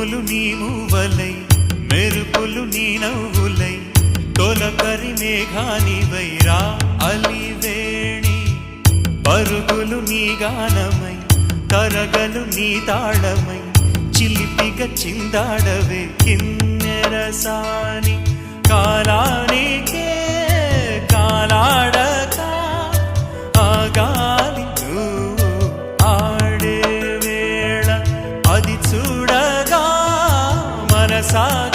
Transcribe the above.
పువ్వులు నీ మూవలై మెరుపులు నీ నవ్వులై తొలకరి మేఘానివై రా అలివేణి పరుగులు నీ గానమై తరగలు నీ తాళమై చిలిపిగా చిందాడవే కిన్నెరసాని కాలానికే కాలాడక ఆగాలి నువ్వు ఆడే వేళ అది చూడగా మనసాగ